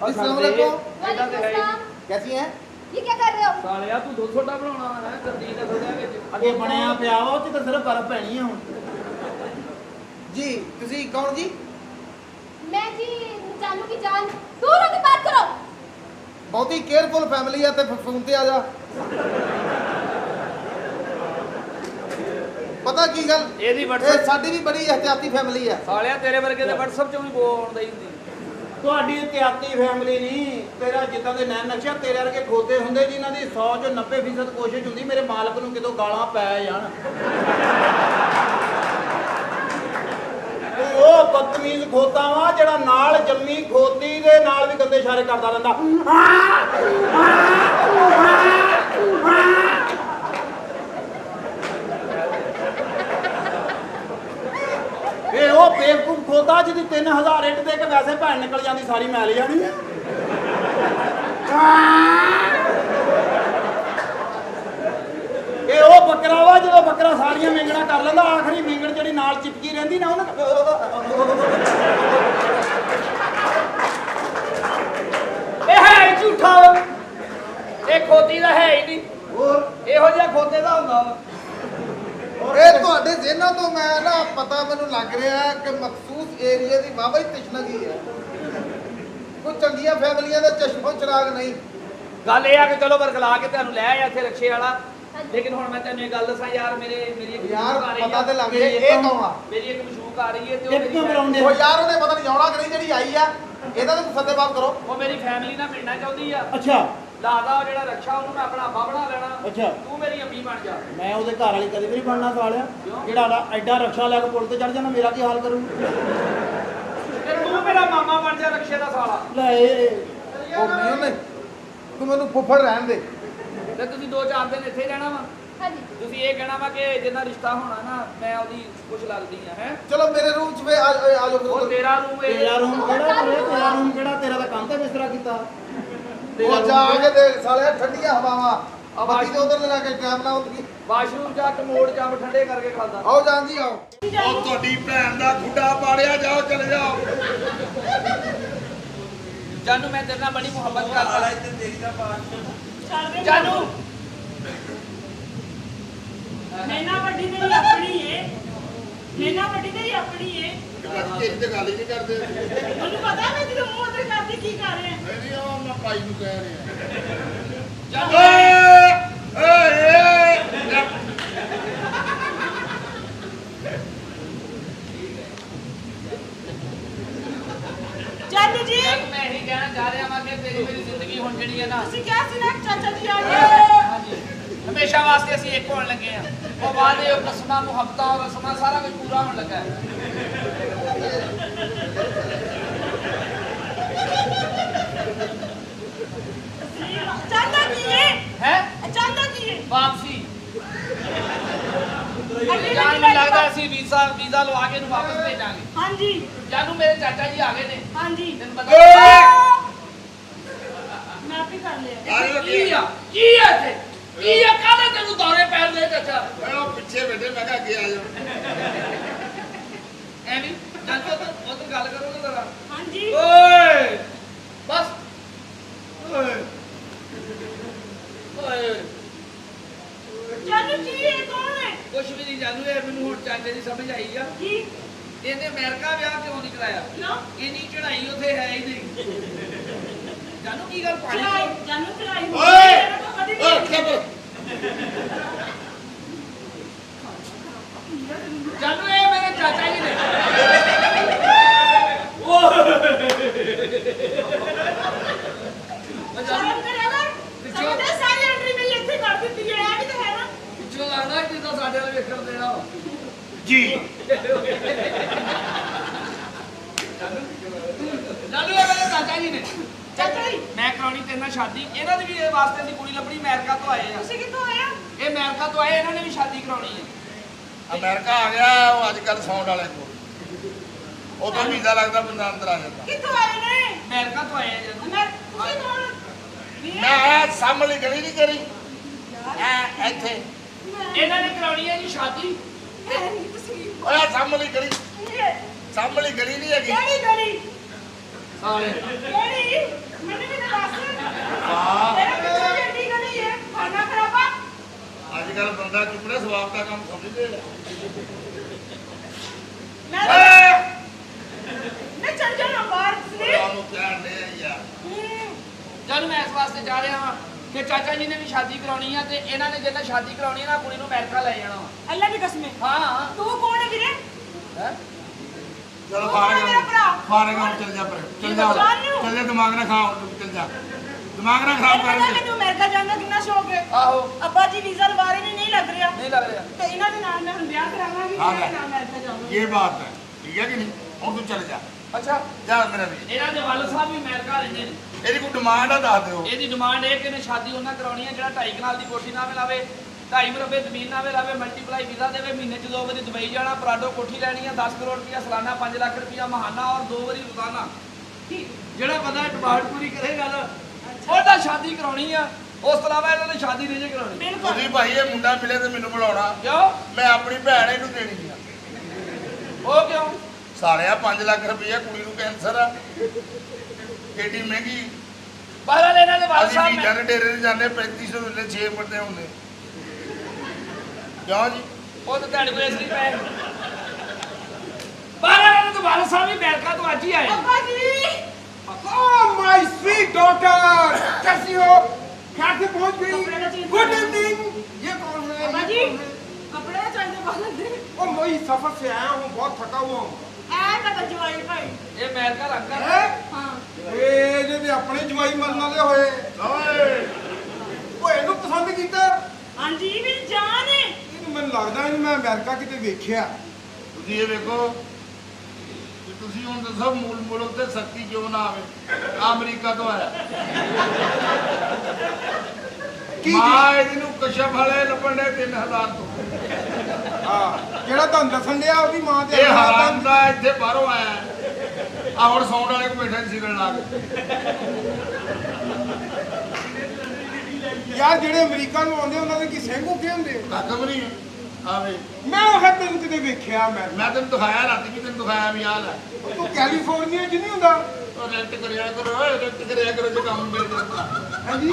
अस्सलाम वालेकुम वालेकुम अस्सलाम। कैसी हैं ये क्या कर रहे हो? ਸਾਲਿਆ ਤੂੰ ਦੁੱਧ ਛੋਟਾ ਬਣਾਉਣਾ ਹੈ ਗੰਦੀ ਨਸਲ ਦੇ ਵਿੱਚ ਅੱਗੇ ਬਣਿਆ ਪਿਆ ਵਾ ਉਹ 'ਚ ਤਾਂ ਸਿਰਫ ਬਰਫ਼ ਪੈਣੀ ਆ ਹੁਣ। जी तुसी कौन जी मैं जी जानू की जान। दूर होके बात करो। बहुत ही केयरफुल फैमिली है ते फोन ते आ जा पता की गल ਇਹਦੀ ये WhatsApp साडी भी बड़ी एहतियाती फैमिली है ਸਾਲਿਆ ਤੇਰੇ ਵਰਗੇ ਦੇ WhatsApp ਚੋਂ ਵੀ ਬੋ ਆਉਂਦੀ ਹੁੰਦੀ ਤੁਹਾਡੀ ਇਤਿਹਾਤੀ ਫੈਮਿਲੀ ਨਹੀਂ, ਤੇਰਾ ਜਿੱਦਾਂ ਦੇ ਨੈਣ ਨਕਸ਼ਾ ਤੇਰੇ ਵਰਗੇ ਖੋਤੇ ਹੁੰਦੇ ਜਿਨ੍ਹਾਂ ਦੀ 100 ਚੋਂ 90% ਕੋਸ਼ਿਸ਼ ਹੁੰਦੀ ਮੇਰੇ ਮਾਲਕ ਨੂੰ ਕਿਤੋਂ ਗਾਲਾਂ ਪੈ ਜਾਣ। ਉਹ ਬਦਤਮੀਜ਼ ਖੋਤਾ ਵਾ ਜਿਹੜਾ ਨਾਲ ਜੰਮੀ ਖੋਤੀ ਦੇ ਨਾਲ ਵੀ ਗੰਦੇ ਇਸ਼ਾਰੇ ਕਰਦਾ ਰਹਿੰਦਾ। ਇਹ ਉਹ ਬੇਵਕੂਫ ਖੋਤਾ ਜਿਹਦੀ 3000 ਇੱਟ ਦੇ ਕੇ ਵੈਸੇ ਭੈਣ ਨਿਕਲ ਜਾਂਦੀ ਸਾਰੀ ਮੈਲ ਜਾਣੀ ਹੈ। ਇਹ ਉਹ ਬੱਕਰਾ ਵਾ ਜਦੋਂ ਬੱਕਰਾ ਸਾਰੀਆਂ ਮਿੰਗਣਾ ਕਰ ਲੈਂਦਾ ਆਖਰੀ ਮਿੰਗਣ ਜਿਹੜੀ ਨਾਲ ਚਿਪਕੀ ਰਹਿੰਦੀ ਨਾ ਉਹਨੇ ਇਹ ਹੈ ਹੀ ਝੂਠਾ ਇਹ ਖੋਤੀ ਦਾ ਹੈ ਹੀ ਨਹੀਂ ਇਹੋ ਜਿਹਾ ਖੋਤੇ ਦਾ ਹੁੰਦਾ ਵਾ ਇਹ ਤੁਹਾਡੇ ਜ਼ਿਹਨਾਂ ਤੋਂ ਮੈਂ ਨਾ ਪਤਾ ਮੈਨੂੰ ਲੱਗ ਰਿਹਾ ਕਿ ਮਖਸੂਸ ਏਰੀਏ ਦੀ ਵਾਵਾ ਹੀ ਤਸ਼ਨਗੀ ਹੈ ਕੋਈ ਚੰਗੀਆਂ ਫੈਮਲੀਆਂ ਦਾ ਚਸ਼ਮੋ ਚਿਰਾਗ ਨਹੀਂ ਗੱਲ ਇਹ ਆ ਕਿ ਚਲੋ ਵਰਗਲਾ ਕੇ ਤੁਹਾਨੂੰ ਲੈ ਆਇਆ ਇੱਥੇ ਰਕਸ਼ੇ ਵਾਲਾ ਲੇਕਿਨ ਹੁਣ ਮੈਂ ਤੈਨੂੰ ਇਹ ਗੱਲ ਦੱਸਾਂ ਯਾਰ ਮੇਰੀ ਇੱਕ ਯਾਰ ਮਸ਼ੂਕ ਆ ਰਹੀ ਪਤਾ ਤੇ ਆ ਲੱਗ ਗਿਆ ਇਹ ਕੌਣ ਆ ਮੇਰੀ ਇੱਕ ਮਸ਼ੂਕ ਆ ਰਹੀ ਹੈ ਤੇ ਇੱਕ ਕਿਉਂ ਬੁਲਾਉਂਦੇ ਉਹ ਯਾਰ ਉਹਨੇ ਪਤਾ ਨਹੀਂ ਆਉਣਾ ਕਿ ਨਹੀਂ ਜਿਹੜੀ ਆਈ ਆ ਇਹਦਾ ਤਾਂ ਸੱਦੇਬਾਬ ਕਰੋ ਉਹ ਮੇਰੀ ਫੈਮਿਲੀ ਨਾਲ ਮਿਲਣਾ ਚਾਹੁੰਦੀ ਆ ਅੱਛਾ ਲਾਦਾ ਉਹ ਜਿਹੜਾ ਰਕਸ਼ਾ ਉਹਨੂੰ ਮੈਂ ਆਪਣਾ ਅੱਬਾ ਬਣਾ ਲੈਣਾ ਅੱਛਾ ਤੂੰ ਮੇਰੀ ਅੰਮੀ ਬਣ ਜਾ ਮੈਂ ਉਹਦੇ ਘਰ ਵਾਲੀ ਕਦੇ ਵੀ ਨਹੀਂ ਬਣਨਾ ਸਾਲਿਆ ਜਿਹੜਾ ਐਡਾ ਰਕਸ਼ਾ ਲੈ ਕੇ ਪੁਲ ਤੇ ਚੜ ਜਾਣਾ ਮੇਰਾ ਕੀ ਹਾਲ ਕਰੂ। ਤੇ ਤੂੰ ਮੇਰਾ ਮਾਮਾ ਬਣ ਜਾ ਰਕਸ਼ੇ ਦਾ ਸਾਲਾ ਲੈ ਉਹ ਨਹੀਂ ਉਹਨੇ ਤੂੰ ਮੈਨੂੰ ਫੁੱਫੜ ਰਹਿਣ ਦੇ ਤੇ ਤੁਸੀਂ 2-4 ਦਿਨ ਇੱਥੇ ਰਹਿਣਾ ਵਾ हाँ जी। ਤੁਸੀਂ ਇਹ ਕਹਿਣਾ ਵਾ ਕਿ ਜਿੰਨਾ ਰਿਸ਼ਤਾ ਹੋਣਾ ਨਾ ਮੈਂ ਉਹਦੀ ਕੁਛ ਲੱਗਦੀ ਆ ਹੈ ਚਲੋ ਮੇਰੇ ਰੂਮ 'ਚ ਵੇ ਆ ਜਾਓ ਉਹ ਤੇਰਾ ਰੂਮ ਤੇਰਾ ਰੂਮ ਕਿਹੜਾ ਤੇਰਾ ਰੂਮ ਕਿਹੜਾ ਤੇਰਾ ਤਾਂ ਕੰਮ ਤੇ ਬਿਸਤਰਾ ਕੀਤਾ। ਉਹ ਜਾ ਕੇ ਦੇਖ ਸਾਲਿਆ ਠੰਡੀਆਂ ਹਵਾਵਾਂ ਬੱਤੀ ਦੇ ਉਧਰ ਲੈ ਕੇ ਟਾਈਮ ਨਾਲ ਉੱਠੀ ਵਾਸ਼ਰੂਮ ਜਾ ਕਮੋੜ ਜੰਮ ਠੰਡੇ ਕਰਕੇ ਖਾਂਦਾ ਆਓ ਜਾਨ ਜੀ ਆਓ ਉਹ ਤੁਹਾਡੀ ਭੈਣ ਦਾ ਖੁੱਡਾ ਪਾੜਿਆ ਜਾਓ ਚਲੇ ਜਾਓ ਜਾਨੂ ਮੈਂ ਤੇਰੇ ਨਾਲ ਬੜੀ ਮੁਹੱਬਤ ਕਰਦਾ ਜਾਨੂ ਨੈਣਾ ਵੱਡੀ ਤੇਰੀ ਆਪਣੀ ਏ ਨੈਣਾ ਵੱਡੀ ਤੇਰੀ ਆਪਣੀ ਏ ਬੱਚੇ ਤੇ ਗੱਲ ਹੀ ਨਹੀਂ ਕਰਦੇ ਮੈਨੂੰ ਪਤਾ ਮੈਂ ਤੇਰੇ ਮੂੰਹ ਤੇ ਕਰਦੀ ਕੀ ਕਰ ਰਿਹਾ ਨਹੀਂ ਉਹ ਮੈਂ ਭਾਈ ਨੂੰ ਕਹਿ ਰਿਹਾ ਜਾਨੂ ਜਾਨੂ ਜੀ ਜਾਨੂ ਮੈਂ ਇਹੀ ਕਹਿਣਾ ਚਾਹ ਰਿਹਾ ਵਾਂ ਕਿ ਤੇਰੀ ਮੇਰੀ ਜ਼ਿੰਦਗੀ ਹੁਣ ਜਿਹੜੀ ਹੈ ਨਾ ਤੁਸੀਂ ਕਿਹਾ ਸੀ ਨਾ ਚਾਚਾ ਜੀ ਆ ਗਏ ਹਾਂਜੀ ਹਮੇਸ਼ਾ ਵਾਸਤੇ ਅਸੀਂ ਇੱਕ ਹੋਣ ਲੱਗੇ ਆ ਉਹ ਵਾਅਦੇ ਉਹ ਕਸਮਾਂ ਮੁਹੱਬਤਾਂ ਔਰ ਰਸਮਾਂ ਸਾਰਾ ਕੁਝ ਪੂਰਾ ਹੋਣ ਲੱਗਾ ਹੈ ਚਾਹੁੰਦਾ ਕੀ ਏ ਹੈ ਚਾਹੁੰਦਾ ਕੀ ਏ ਵਾਪਸੀ ਜਾਨ ਨੂੰ ਲੱਗਦਾ ਅਸੀਂ ਵੀਜ਼ਾ ਲਵਾ ਕੇ ਇਹਨੂੰ ਵਾਪਸ ਭੇਜਾਂਗੇ ਹਾਂਜੀ ਜਾਨੂ ਮੇਰੇ ਚਾਚਾ ਜੀ ਆ ਗਏ ਨੇ ਹਾਂਜੀ ਤੈਨੂੰ ਪਤਾ ਮੈਂ ਆਪੇ ਕਰ ਲਿਆ ਕੀ ਆ ਇੱਥੇ ਕੀ ਆ ਕਾਹਦੇ ਤੈਨੂੰ ਦੌਰੇ ਪੈਣ ਦੇ ਚਾਚਾ ਉਹ ਪਿੱਛੇ ਬੈਠੇ ਮੈਂ ਕਿਹਾ ਅੱਗੇ ਆ ਜਾਓ ਐਵੇਂ ਚਾਚਾ ਉਹ ਤਾਂ ਗੱਲ ਕਰੋਗੇ ਜ਼ਰਾ ਹਾਂਜੀ ਓਏ ਬਸ ਓਏ ਓਏ ਜਾਨੂ ਜੀ ਇਹ ਕੌਣ ਹੈ ਕੁਛ ਵੀ ਨਹੀਂ ਜਾਨੂ ਇਹ ਮੈਨੂੰ ਹੁਣ ਚਾਚੇ ਦੀ ਸਮਝ ਆਈ ਆ ਜੀ ਇਹਨੇ ਅਮਰੀਕਾ ਵਿਆਹ ਕਿਉਂ ਨਹੀਂ ਕਰਾਇਆ ਕਿਉਂ ਇੰਨੀ ਚੜਾਈ ਉੱਥੇ ਹੈ ਹੀ ਨਹੀਂ ਜਾਨੂ ਕੀ ਗੱਲ ਪਾਣੀ ਚੜਾਈ ਜਾਨੂ ਚੜਾਈ ਓਏ ਕਦੀ ਓਏ ਨਹੀਂ ਖੇਪ ਜਾਨੂ ਇਹ ਮੇਰੇ ਚਾਚਾ ਜੀ ਨੇ ਸ਼ਰਮ ਕਰਿਆ ਕਰ ਸਮਝੇ ਸਾਰੀ ਐਂਟਰੀ ਮੇਰੀ ਇੱਥੇ ਕਰ ਦਿੱਤੀ ਹੈ ਇਹ ਵੀ ਤਾਂ ਹੈ ਨਾ ਪਿੱਛੋਂ ਲੱਗਦਾ ਕਿ ਤਾਂ ਸਾਡੇ ਵਾਲੇ ਵੇਖਣ ਦੇਣਾ ਜੀ ਜਾਨੂ ਇਹ ਮੇਰੇ ਚਾਚਾ ਜੀ ਨੇ ਚਾਚਾ ਜੀ ਮੈਂ ਕਰਾਉਣੀ ਤੇਰੇ ਨਾਲ ਸ਼ਾਦੀ ਇਹਨਾਂ ਦੀ ਵੀ ਇਹ ਵਾਸਤੇ ਦੀ ਕੁੜੀ ਲੱਭਣੀ ਅਮਰੀਕਾ ਤੋਂ ਆਏ ਆ ਤੁਸੀਂ ਕਿੱਥੋਂ ਆਏ ਆ ਇਹ ਅਮਰੀਕਾ ਤੋਂ ਆਏ ਇਹਨਾਂ ਨੇ ਵੀ ਸ਼ਾਦੀ ਕਰਾਉਣੀ ਹੈ ਅਮਰੀਕਾ ਆ ਗਿਆ ਉਹ ਅੱਜ ਕੱਲ ਸੌਂਡ ਵਾਲੇ ਕੋਲ ਉਦੋਂ ਵੀਜ਼ਾ ਲੱਗਦਾ ਬੰਦਾ ਅੰਦਰ ਆ ਜਾਂਦਾ ਕਿੱਥੋਂ ਆਏ ਨੇ ਅਮਰੀਕਾ ਤੋਂ ਆਏ ਆ ਜੀ ਤੁਸੀਂ ਕੌਣ ਮੈਂ ਸਾਹਮਣੇ ਗਲੀ ਨਹੀਂ ਕਰੀ ਇੱਥੇ ਇਹਨਾਂ ਨੇ ਕਰਾਉਣੀ ਹੈ ਜੀ ਸ਼ਾਦੀ ਓਏ ਸਾਹਮਣੇ ਗਲੀ ਸਾਹਮਣੇ ਗਲੀ ਨਹੀਂ ਹੈਗੀ ਕਿਹੜੀ ਗਲੀ ਸਾਲੇ ਕਿਹੜੀ ਮੈਨੂੰ ਵੀ ਦੱਸ ਹਾਂ ਤੇਰੇ ਪਿੱਛੇ ਕਿਹੜੀ ਗਲੀ ਹੈ ਖਾਣਾ ਖਰਾਬਾ ਅੱਜ ਕੱਲ ਬੰਦਾ ਚੁੱਪੜੇ ਸਵਾਬ ਦਾ ਕੰਮ ਸਮਝਦੇ ਆ ਮੈਂ ਚੱਲ ਜਾਣਾ ਬਾਹਰ ਸੀ ਉਹਨੂੰ ਕਹਿਣ ਦੇ ਯਾਰ ਜਦ ਮੈਂ ਇਸ ਵਾਸਤੇ ਜਾ ਰਿਹਾ ਹਾਂ ਕਿ ਚਾਚਾ ਜੀ ਨੇ ਵੀ ਸ਼ਾਦੀ ਕਰਾਉਣੀ ਆ ਤੇ ਇਹਨਾਂ ਨੇ ਜਿਹਨਾਂ ਸ਼ਾਦੀ ਕਰਾਉਣੀ ਹੈ ਨਾ ਕੁੜੀ ਨੂੰ ਅਮਰੀਕਾ ਲੈ ਜਾਣਾ ਵਾ। ਅੱਲਾ ਦੀ ਕਸਮ ਹਾਂ ਤੂੰ ਕੌਣ ਹੈ ਵੀਰੇ ਹੈ ਚਲ ਮੇਰਾ ਭਰਾ। ਫਾਰਗ ਹੁਣ ਚੱਲ ਜਾ ਪਰ ਚੱਲ ਜਾ ਚੱਲ ਜਾ ਦਿਮਾਗ ਨਾ ਖਾ ਚੱਲ ਜਾ ਦਿਮਾਗ ਨਾ ਖਰਾਬ ਕਰ ਮੈਨੂੰ ਅਮਰੀਕਾ ਜਾਣ ਦਾ ਕਿੰਨਾ ਸ਼ੌਕ ਹੈ ਆਹੋ ਅੱਬਾ ਜੀ ਵੀਜ਼ਾ ਲਵਾ ਰਹੇ ਨੇ ਨਹੀਂ ਲੱਗ ਰਿਹਾ ਨਹੀਂ ਲੱਗ ਰਿਹਾ ਤੇ ਇਹਨਾਂ ਦੇ ਨਾਲ ਮੈਂ ਹੁਣ ਵਿਆਹ ਕਰਾਵਾਂਗੀ ਹਾਂ ਤੇ ਨਾਲ ਅਮਰੀਕਾ ਜਾਵਾਂਗੀ ਇਹ ਬਾਤ ਹੈ ਠੀਕ ਹੈ ਕਿ ਨਹੀਂ ਹੁਣ ਤੂੰ ਚੱਲ ਜਾ ਅੱਛਾ ਜਾ ਮੇਰਾ ਵੀ ਇਹਨਾਂ ਦੇ ਵਾਲ ਸਾਹਿਬ ਵੀ ਅਮਰੀਕਾ ਰਹਿੰਦੇ ਨੇ ਇਹਦੀ ਕੋਈ ਡਿਮਾਂਡ ਆ ਦੱਸ ਦਿਓ ਇਹਦੀ ਡਿਮਾਂਡ ਇਹ ਕਿ ਇਹਨੇ ਸ਼ਾਦੀ ਉਹਨਾਂ ਕਰਾਉਣੀ ਹੈ ਜਿਹੜਾ 2.5 ਕਨਾਲ ਦੀ ਕੋਠੀ ਨਾਵੇਂ ਲਾਵੇ 2.5 ਮਰਬੇ ਜ਼ਮੀਨ ਨਾਵੇਂ ਲਾਵੇ ਮਲਟੀਪਲਾਈ ਵੀਜ਼ਾ ਦੇਵੇ ਮਹੀਨੇ 'ਚ 2 ਵਾਰੀ ਦੁਬਈ ਜਾਣਾ ਪਰਾਡੋ ਕੋਠੀ ਲੈਣੀ ਹੈ 10 ਕਰੋੜ ਰੁਪਇਆ ਸਾਲਾਨਾ 5 ਲੱਖ ਰੁਪਇਆ ਮਹਾਨਾ ਔਰ 2 ਵਾਰੀ ਰੋਜ਼ਾਨਾ ਜਿਹੜਾ ਬੰਦਾ ਡਿਮਾਂਡ ਪੂਰੀ ਕਰੇਗਾ ਨਾ ਉਹਦਾ ਸ਼ਾਦੀ ਕਰਾਉਣੀ ਆ ਉਸ ਤੋਂ ਇਲਾਵਾ ਇਹਨਾਂ ਨੇ ਸ਼ਾਦੀ ਨਹੀਂ ਜੇ ਕਰਾਉਣੀ ਤੁਸੀਂ ਭਾਈ ਇਹ ਮੁੰਡਾ ਮਿਲੇ ਤੇ ਮੈਨੂੰ ਬੁਲਾਉਣਾ ਕਿਉਂ ਮੈਂ ਆਪਣੀ ਭੈਣ ਇਹਨੂੰ ਦੇਣੀ ਆ ਉਹ ਕਿਉਂ ਸਾਲਿਆ 5 ਲੱਖ ਰੁਪਇਆ ਕੁੜੀ ਨੂੰ ਕੈਂਸਰ ਆ ਏਡੀ ਮਹਿੰਗੀ ਬਾਹਰ ਇਹਨਾਂ ਦੇ ਵਾਲ ਅਸੀਂ ਸਾਹਿਬ ਵੀਜ਼ਾ ਦੇ ਡੇਰੇ ਤੇ ਜਾਂਦੇ 3500 ਮਿਲਦੇ 6 ਪੜਦੇ ਹੁੰਦੇ ਕਿਉਂ ਜੀ ਉਹ ਤਾਂ ਤੁਹਾਡੇ ਕੋਲ ਇਸ ਲਈ ਪਏ ਬਾਹਰ ਇਹਨਾਂ ਦੇ ਵਾਲ ਸਾਹਿਬ ਵੀ ਅਮਰੀਕਾ ਤੋਂ ਅੱਜ ਹੀ ਆਏ ਅੱਬਾ ਜੀ Oh my sweet daughter, कैसी हो? क्या से पहुंच गई? Good evening. ये कौन है? ਅੱਬा ਜੀ ਕੱਪੜੇ ਚਾਹੀਦੇ ਬਾਹਰ ਦੇ ओ मैं इस सफर से आया हूँ, बहुत थका हुआ हूँ। ਐ ਤਾਂ ਜਵਾਈ ਭਾਈ ਇਹ ਅਮਰੀਕਾ ਰੰਗ ਕਰ हैं? ਹਾਂ ਇਹ ਜਿਹਦੇ ਆਪਣੇ ਜਵਾਈ ਮਰਨ ਵਾਲੇ ਹੋਏ। ਉਹ ਇਹਨੂੰ ਪਸੰਦ ਕੀਤਾ? ਹਾਂਜੀ ਵੀ ਜਾਨ ਹੈ ਇਹਨੂੰ ਮੈਨੂੰ ਲੱਗਦਾ ਇਹਨੂੰ ਮੈਂ ਅਮਰੀਕਾ ਕਿਤੇ ਵੇਖਿਆ। ਤੁਸੀਂ ਇਹ ਵੇਖੋ ਕਿ ਤੁਸੀਂ ਹੁਣ ਦੱਸੋ ਮੂਲ ਮੁਲਕ ਤੇ ਸ਼ਕਤੀ ਕਿਉਂ ਨਾ ਆਵੇ ਅਮਰੀਕਾ ਤੋਂ ਆਇਆ ਕੀ ਮਾਂ ਇਹਨੂੰ ਕਸ਼ਪ ਵਾਲੇ ਲੱਭਣ ਦੇ 3000 ਤੋਂ ਹਾਂ, ਜਿਹੜਾ ਤੁਹਾਨੂੰ ਦੱਸਣ ਡਿਆ ਉਹਦੀ ਮਾਂ ਤੇ ਇਹ ਹਰਾਮ ਦਾ ਇੱਥੇ ਬਾਹਰੋਂ ਆਇਆ ਆ ਹੁਣ ਸੌਂਡ ਵਾਲੇ ਕੋ ਬੈਠਾ ਸਿਗਰਟ ਲਾ ਕੇ ਯਾਰ ਜਿਹੜੇ ਅਮਰੀਕਾ ਨੂੰ ਆਉਂਦੇ ਉਹਨਾਂ ਦੇ ਕੀ ਸਿੰਘ ਉੱਕੇ ਹੁੰਦੇ? ਕੱਖ ਵੀ ਨਹੀਂ ਆਵੇ ਮੈਂ ਉਹ ਤੈਨੂੰ ਕਿਤੇ ਵੇਖਿਆ ਮੈਂ ਤੈਨੂੰ ਦਿਖਾਇਆ ਰਾਤੀ ਵੀ ਤੈਨੂੰ ਦਿਖਾਇਆ ਵੀ ਆਹ ਲੈ ਤੂੰ ਕੈਲੀਫੋਰਨੀਆ 'ਚ ਨਹੀਂ ਹੁੰਦਾ? ਉਹ ਰੈਂਟ ਕਰਿਆ ਕਰੋ ਰੈਂਟ ਕਰਿਆ ਕਰੋ ਜੇ ਕੰਮ ਮਿਲ ਜਾਂਦਾ ਹਾਂਜੀ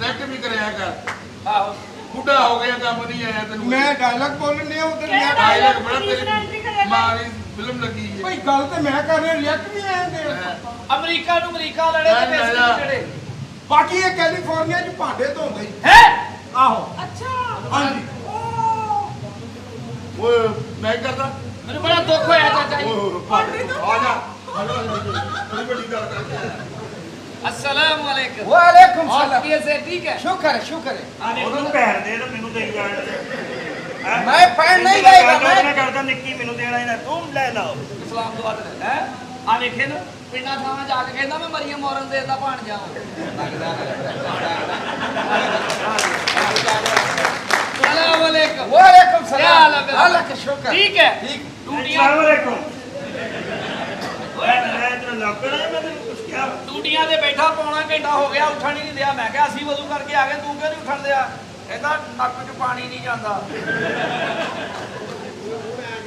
ਰੈਂਟ ਵੀ ਕਰਿਆ ਕਰ ਆਹੋ ਬੁੱਢਾ ਹੋ ਗਿਆ ਕੰਮ ਨਹੀਂ ਆਇਆ ਤੈਨੂੰ ਮੈਂ ਡਾਇਲੌਗ ਬੋਲਣ ਡਿਆ ਉਧਰ ਕਿਹੜਾ ਡਾਇਲੌਗ ਬੜਾ English ਨਾਲ entry ਤੇਰੀ ਕਰਿਆ ਕਰ। ਮਾਂ ਦੀ ਫਿਲਮ ਲੱਗੀ ਹੈ ਭਾਈ ਗੱਲ ਤੇ ਮੈਂ ਕਰ ਰਿਹਾ ਰਿਐਕਟ ਵੀ ਆਏ ਹੁੰਦੇ ਆ। ਅਮਰੀਕਾ ਨੂੰ ਅਮਰੀਕਾ ਲੜੇ ਤੇ ਪੈਸੇ ਨਹੀਂ ਜਿਹੜੇ ਬਾਕੀ ਇਹ ਕੈਲੀਫੋਰਨੀਆ 'ਚ ਭਾਂਡੇ ਧੋਂਦੇ ਹੀ ਹੈ ਆਹੋ ਅੱਛਾ ਹਾਂਜੀ ਓਏ ਮੈਂ ਕਰਦਾ ਮੈਨੂੰ ਬੜਾ ਦੁੱਖ ਹੋਇਆ ਚਾਚਾ ਜੀ ਆ ਜਾ ਬੜੀ ਵੱਡੀ ਗੱਲ ਕਰਕੇ अस्सलाम वालेकुम वालेकुम और सलाम। कैसे ठीक है शुक्र है शुक्र है ਉਹਨੂੰ ਭੈਣ ਦੇ ਤੇ ਮੈਨੂੰ ਦੇਈ ਜਾਣ ਹੈਂ? मैं पैन नहीं देगा ਮੈਂ मैं ਕਰਦਾ ਨਿੱਕੀ ਮੈਨੂੰ ਦੇਣਾ ਹੀ ਨਾ ਤੂੰ ਲੈ ਲਓ इस्लाम दुआ दे है आ देखे ना पिंडा थावा जाके कहंदा मैं मरियम औरन दे दा भाण जाऊं अस्सलाम वालेकुम वालेकुम क्या हाल है मेरा? अल्लाह का शुक्र ठीक है ठीक टूटियां अस्सलाम वालेकुम ਮੈਂ ਤੇਰਾ ਲੱਕੜਾ ਮੈਂ ਤੈਨੂੰ ਕੁਝ ਕਿਹਾ ਟੂਟੀਆਂ ਤੇ ਬੈਠਾ ਪੌਣਾ ਘੰਟਾ ਹੋ ਗਿਆ ਉੱਠਣ ਹੀ ਨਹੀਂ ਦਿਆ ਮੈਂ ਕਿਹਾ ਅਸੀਂ ਵਜ਼ੂ ਕਰਕੇ ਆ ਗਏ ਤੂੰ ਕਿਉਂ ਨਹੀਂ ਉੱਠਣ ਦਿਆ ਕਹਿੰਦਾ ਨੱਕ 'ਚ ਪਾਣੀ ਨਹੀਂ ਜਾਂਦਾ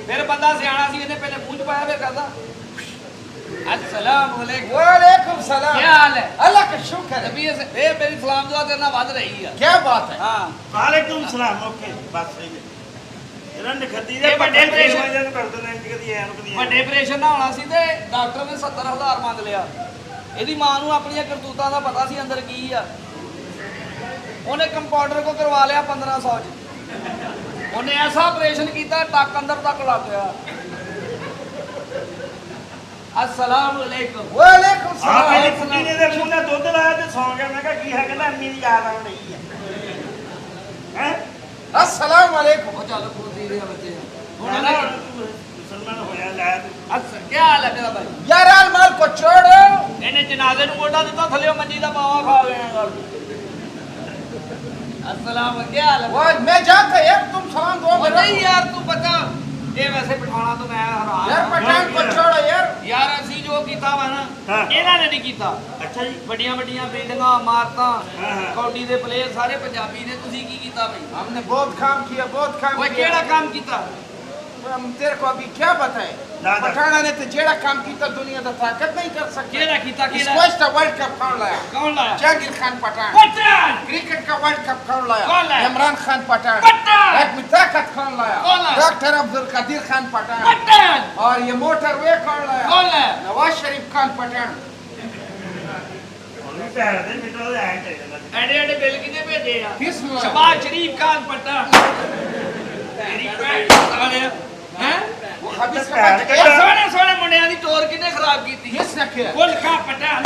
ਫਿਰ ਬੰਦਾ ਸਿਆਣਾ ਸੀ ਇਹਨੇ ਪਹਿਲੇ ਮੂੰਹ 'ਚ ਪਾਇਆ ਫਿਰ ਕਰਦਾ अस्सलाम वालेकुम वालेकुम सलाम क्या हाल है अल्लाह का शुक्र है तबीयत से ए मेरी सलाम दुआ तेरे ਨਾਲ ਵੱਧ ਰਹੀ ਆ क्या बात है ਹਾਂ ਵਾਲੇਕੁਮ ਸਲਾਮ ਓਕੇ ਬਸ ਸਹੀ ਹੈ ਇਹਨਾਂ ਨੇ ਖੱਤੀ ਦੇ ਇਹ ਵੱਡੇ operation- ਜਨ ਕਰ ਦਿੰਦੇ ਨੇ ਕਦੀ ਐਨ ਕਦੀ ਵੱਡੇ ਆਪਰੇਸ਼ਨ ਨਾ ਹੋਣਾ ਸੀ ਤੇ ਡਾਕਟਰ ਨੇ 70000 ਮੰਗ ਲਿਆ ਇਹਦੀ ਮਾਂ ਨੂੰ ਆਪਣੀਆਂ ਕਰਤੂਤਾਂ ਦਾ ਪਤਾ ਸੀ ਅੰਦਰ ਕੀ ਆ ਉਹਨੇ ਕੰਪਾਊਂਡਰ ਕੋ ਕਰਵਾ ਲਿਆ 1500 ਚ ਉਹਨੇ ਐਸਾ ਆਪਰੇਸ਼ਨ ਕੀਤਾ ਟੱਕ ਅੰਦਰ ਤੱਕ ਲੱਗ ਗਿਆ अस्सलाम वालेकुम वालेकुम ਆ ਮੇਰੀ सलाम ਕੁੜੀ ਨੇ ਦੇ ਮੂੰਹ ਨਾਲ ਦੁੱਧ ਲਾਇਆ ਤੇ ਸੌਂ ਗਿਆ ਮੈਂ ਕਿਹਾ ਕੀ ਹੈ ਕਹਿੰਦਾ ਅੰਮੀ ਦੀ ਯਾਦ ਆਉਣ ਰਹੀ ਹੈ अस्सलाम वालेकुम ਉਹ ਚੱਲ ਖੋਦੀ ਦੇ ਬੱਚੇ ਹੁਣ ਨਾ ਮੁਸਲਮਾਨ ਹੋਇਆ ਲੈ ਤੂੰ ਅੱਛਾ ਕੀ ਹਾਲ ਹੈ ਮੇਰਾ ਭਾਈ यार माल को छोड़ो ਇਹਨੇ ਜਨਾਜ਼ੇ ਨੂੰ ਮੋਢਾ ਦਿੱਤਾ ਥੱਲੇ ਮੰਜੀ ਦਾ ਪਾਵਾ ਖਾ ਗਏ ਗੱਲ अस्सलाम क्या हाल है? वो मैं जानता यार तुम सलाम दो ओ मेरा नहीं यार तू बता ये वैसे पठाना तो मैं हैरान यार पठान को छोड़ो यार यार ਅਸੀਂ ਜੋ ਕੀਤਾ ਵਾ ਨਾ ਹਾਂ। ਇਹਨਾਂ ਨੇ ਨਹੀਂ ਕੀਤਾ ਅੱਛਾ ਜੀ ਵੱਡੀਆਂ ਵੱਡੀਆਂ ਬਿਲਡਿੰਗਾਂ ਇਮਾਰਤਾਂ ਹਾਂ, ਹਾਂ। ਕੌਡੀ ਦੇ ਪਲੇਅਰ ਸਾਰੇ ਪੰਜਾਬੀ ਨੇ ਤੁਸੀਂ ਕੀ ਕੀਤਾ ਬਈ हमने बहुत काम किया बहुत काम ਓਏ किया ਕਿਹੜਾ ਕੰਮ ਕੀਤਾ हम तेरे को अभी क्या बताएं दादा। पठाना ने तो जेड़ा काम किया दुनिया का ताकत नहीं कर सकती ਕਿਹੜਾ ਕੀਤਾ ਕਿਹੜਾ स्क्वैश का वर्ल्ड कप कौन लाया ਕੌਣ ਲਾਇਆ जहांगीर खान पठान पठान क्रिकेट का वर्ल्ड कप कौन लाया कौन लाया? इमरान खान पठान पठान। एक में ताकत कौन लाया कौन लाया? डॉक्टर अब्दुल कदीर खान पठान पठान और ये मोटरवे कौन लाया कौन लाया नवाज शरीफ खान पठान ਉਹਨੂੰ ਪੈਰ ਦੇ ਮਿੱਟਰ ਦੇ ਐਂ ਚਾਹੀਦਾ ਐਡੇ ਐਡੇ ਬਿੱਲ ਕਿਨੇ ਭੇਜੇ ਆ किस में ਸ਼ਬਾਜ਼ ਸ਼ਰੀਫ ਖਾਨ ਪਟਾਨ ਤੇਰੀ ਭੈਣ ਸਾਲਿਆ ਹੈ वो हबीज का पठान। बच्चा ਇਹ ਸੋਹਣੇ ਸੋਹਣੇ ਮੁੰਡਿਆਂ ਦੀ ਟੋਰ ਕਿਨੇ ਖਰਾਬ ਕੀਤੀ किसने किया ਗੁਲਖਾ पटान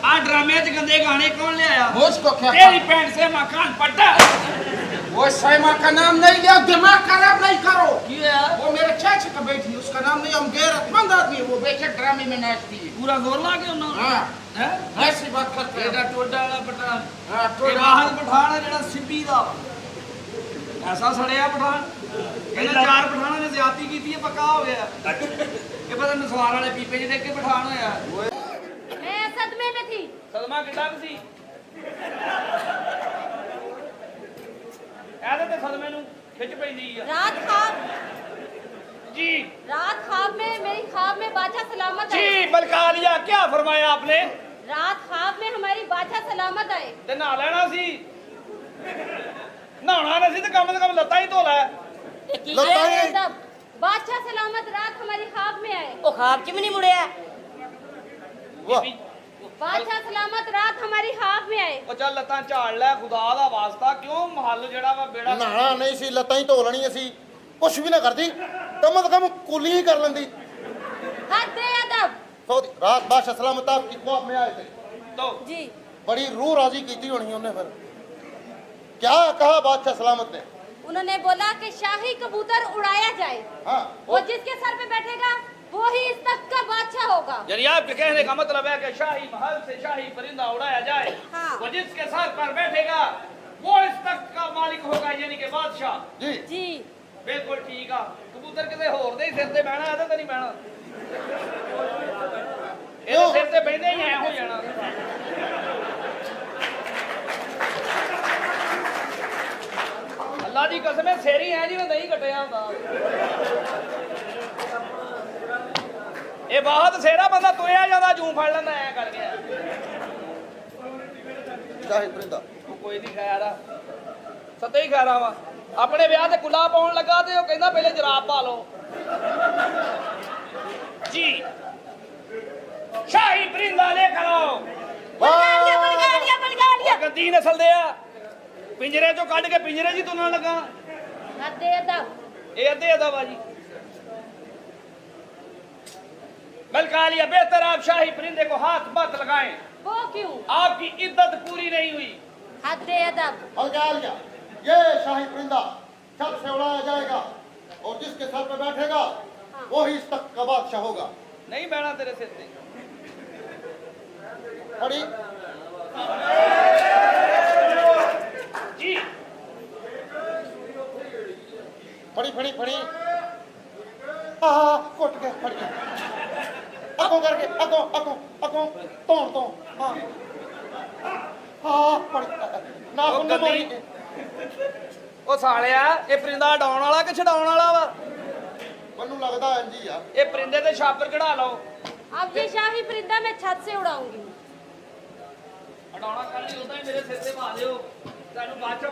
ਆ ਡਰਾਮੇ 'ਚ ਗੰਦੇ ਗਾਣੇ ਕੌਣ ਲਿਆਇਆ मुझको क्या तेरी पैंट से मकान पट्टा वो सैमा का नाम नहीं लिया दिमाग खराब नहीं करो की है वो मेरे चाचा का बेटी उसका नाम नहीं हम गैरतमंद आदमी है वो बेशक ड्रामे में नाचती है पूरा जोर ला के उन्होंने हाँ हैं ऐसी बात करते ਇਹਦਾ हैं ਟੋਡਾ ਵਾਲਾ ਪਠਾਨ हाँ ਇਹ ਬਾਹਰ ਪਠਾਨ ਹੈ ਜਿਹੜਾ ਸਿੱਪੀ ਦਾ ਐਸਾ ਸੜਿਆ ਪਠਾਨ ਇਹਨਾਂ ਚਾਰ ਪਠਾਨਾਂ ਨੇ ਜ਼ਿਆਦਤੀ ਕੀਤੀ ਹੈ ਪੱਕਾ ਹੋ ਗਿਆ ਇਹ ਪਤਾ ਨਸਵਾਰ ਵਾਲੇ ਪੀਪੇ ਜਿਹੇ ਦੇਖ ਕੇ ਪਠਾਨ ਹੋਇਆ मैं सदमे में थी। ਸਦਮਾ ਕਿੱਡਾ ਕੁ ਸੀ ਇਹਦੇ ਤੇ ਸਦਮੇ ਨੂੰ ਖਿੱਚ ਪੈਂਦੀ ਆ रात ख्वाब जी में मेरी ख्वाब में बादशाह सलामत आए। जी बलका लिया क्या फरमाया आपने रात ख्वाब में हमारी बादशाह सलामत आए। ਤੇ ਨਹਾ ਲੈਣਾ ਸੀ ਨਹਾਉਣਾ ਨਹੀਂ ਸੀ ਤੇ ਕਮ ਸੇ ਕਮ ਲੱਤਾਂ ਹੀ ਧੋ ਲੈ मतलब बादशाह सलामत रात हमारी ख्वाब में आए। ਉਹ ਖਾਬ ਚ ਵੀ ਨਹੀਂ ਮੁੜਿਆ बादशाह सलामत रात हमारी ख्वाब में आए। ਉਹ ਚੱਲ ਲੱਤਾਂ ਝਾੜ ਲੈ ਖੁਦਾ ਦਾ ਵਾਸਤਾ ਕਿਉਂ ਮਹੱਲ ਜਿਹੜਾ ਵਾ ਬੇੜਾ ਨਹਾਣਾ ਨਹੀਂ ਸੀ ਲੱਤਾਂ ਹੀ ਧੋ ਲੈਣੀਆਂ ਸੀ ਕੁਛ ਵੀ ਨਾ ਕਰਦੀ ਕਮ ਸੇ ਕਮ ਕੁਲੀ ਹੀ ਕਰ ਲੈਂਦੀ हद अदब। रात बादशाह सलामत आपकी ख्वाब में आए थे तो जी बड़ी रूह राजी की होनी उन्हें फिर क्या कहा बादशाह सलामत ने उन्होंने बोला कि शाही कबूतर उड़ाया जाए। हाँ वो जिसके सर पे बैठेगा वो ही इस तख्त का बादशाह होगा। यानी आपके कहने का मतलब है कि शाही महल से शाही परिंदा उड़ाया जाए हाँ। वो जिसके सर पर बैठेगा वो इस तख्त का मालिक होगा यानी कि बादशाह जी जी बिल्कुल ठीक है कबूतर किसी होर दे सिर ते बहना है तो नहीं बहना ਇਹ ਸਿਰ ਤੇ ਬੈਠੇ ਹੀ ਐ ਹੋ ਜਾਣਾ ਅੱਲਾ ਦੀ ਕਸਮ ਹੈ ਸਿਰ ਹੀ ਐ ਜਿਵੇਂ ਦਹੀਂ ਕੱਟਿਆ ਹੁੰਦਾ ਇਹ ਬਾਤ ਸੇਰਾ ਬੰਦਾ ਤੁਰਿਆ ਜਾਂਦਾ ਜੂੰ ਫੜ ਲੈਂਦਾ ਐ ਕਰ ਗਿਆ शाही परिंदा ਕੋਈ ਨਹੀਂ ਖਾਇਆ ਦਾ ਸੱਤੇ ਹੀ ਖਾ ਰਹਾ ਵਾ ਆਪਣੇ ਵਿਆਹ ਤੇ ਕੁੱਲਾ ਪਾਉਣ ਲੱਗਾ ਤੇ ਉਹ ਕਹਿੰਦਾ ਪਹਿਲੇ ਜਰਾਬ ਪਾ ਲਓ ਜੀ ਸ਼ਾਹੀ ਪਰਿੰਦਾ ਲੈ ਕਰੋ ਗੰਦੀ ਨਸਲ ਦੇ ਆ ਪਿੰਜਰੇ ਚੋਂ ਕੱਢ ਕੇ ਪਿੰਜਰੇ ਜੀ ਤੁੰਨਣ ਲੱਗਾ हद अदब। ਇਹ ਅੱਧੇ ਅਦਾ ਬਾਜੀ बल्कि लिया बेहतर आप शाही परिंदे को हाथ मत लगाएं वो क्यों? आपकी इद्दत पूरी नहीं हुई हद अदब। अलगा लिया ये शाही परिंदा छत से उड़ाया जाएगा और जिसके सर पे बैठेगा वो ही इस तख्त का बादशाह होगा नहीं बैठा तेरे सिर पे पढ़ी जी फड़ी कुट के फड़ के अगो करके अगो तोड़ हाँ पड़ी ना ਉਹ सुनने मारी ਗੰਦੀ ਉਹ ਸਾਲਿਆ ਇਹ ਪਰਿੰਦਾ ਡਾਉਣ ਵਾਲਾ ਕਿ ਛਡਾਉਣ ਵਾਲਾ ਵਾ ਮੈਨੂੰ ਲੱਗਦਾ ਇੰਜ ਹੀ ਆ ਇਹ ਪਰਿੰਦੇ ਤੇ ਛਾਪਰ ਕਢਾ ਲਓ अब ये शाही परिंदा मैं छत से उड़ाऊंगी। ਹਟਾਉਣਾ ਕੱਲ ਹੀ ਉਹਦਾ ਹੀ ਮੇਰੇ ਸਿਰ ਤੇ ਪਾ ਦਿਓ ਤੁਹਾਨੂੰ ਬਾਅਦ ਚ